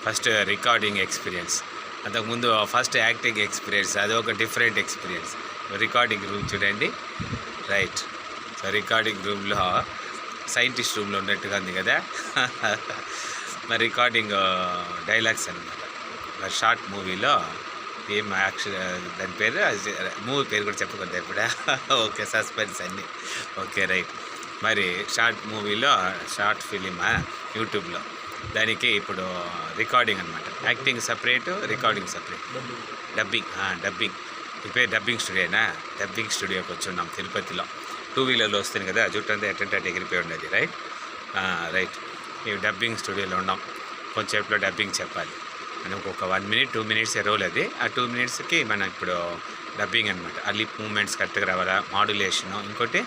First recording experience, అంతకుముందు first acting experience, అది ఒక డిఫరెంట్ ఎక్స్పీరియన్స్. రికార్డింగ్ రూమ్ చూడండి. రైట్. సో రికార్డింగ్ రూమ్లో సైంటిస్ట్ రూమ్లో ఉన్నట్టుగా ఉంది కదా. మరి రికార్డింగ్ డైలాగ్స్ అనమాట. మరి షార్ట్ మూవీలో ఏం యాక్షన్, దాని పేరు, మూవీ పేరు కూడా చెప్పకూడదు ఎప్పుడా. ఓకే, సస్పెన్స్ అన్నీ. Okay, right. మరి షార్ట్ మూవీలో, షార్ట్ ఫిలిం యూట్యూబ్లో, దానికి ఇప్పుడు రికార్డింగ్ అనమాట. Acting separate, recording separate. Dubbing ఈ పేరు డబ్బింగ్ స్టూడియోనా? డబ్బింగ్ స్టూడియోకి వచ్చి ఉన్నాం తిరుపతిలో. 2 వీలర్లో వస్తుంది కదా, జుట్టంతా ఎట్టంటే ఎగిరిపోయి ఉండేది. రైట్. ఈ డబ్బింగ్ స్టూడియోలో ఉన్నాం. కొంచెంసేపులో డబ్బింగ్ చెప్పాలి. మనకు ఒక 1 minute 2 minutes రోల్ అది. ఆ 2 minutesకి మనం ఇప్పుడు డబ్బింగ్ అనమాట. ఆ లిప్ మూమెంట్స్ కరెక్ట్గా రావాలా, మాడ్యులేషను, ఇంకోటి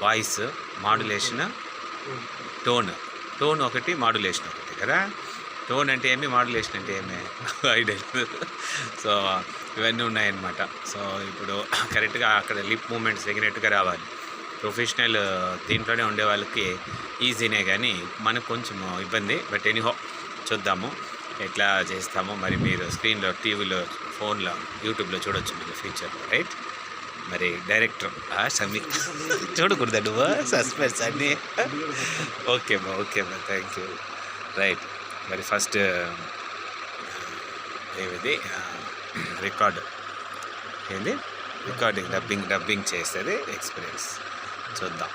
వాయిస్ మాడ్యులేషన్, టోన్ ఒకటి, మాడ్యులేషన్ ఒకటి కదా. టోన్ అంటే ఏమి, మాడ్యులేషన్ అంటే ఏమి ఐడియా. సో ఇవన్నీ ఉన్నాయన్నమాట. సో ఇప్పుడు కరెక్ట్గా అక్కడ లిప్ మూమెంట్స్ ఎగినట్టుగా రావాలి. ప్రొఫెషనల్ దీంట్లోనే ఉండే వాళ్ళకి ఈజీనే, కానీ మనకు కొంచెం ఇబ్బంది. బట్ ఎనీహో చూద్దాము ఎట్లా చేస్తామో. మరి మీరు స్క్రీన్లో, టీవీలో, ఫోన్లో, యూట్యూబ్లో చూడొచ్చు మీరు ఫ్యూచర్లో. రైట్. మరి డైరెక్టర్ సమీ చూడకూడదు నువ్వు, సస్పెన్స్ అన్నీ. ఓకే బా థ్యాంక్ యూ. రైట్. మరి ఫస్ట్ ఏమిది రికార్డింగ్ డబ్బింగ్ చేసేది ఎక్స్పీరియన్స్ చూద్దాం.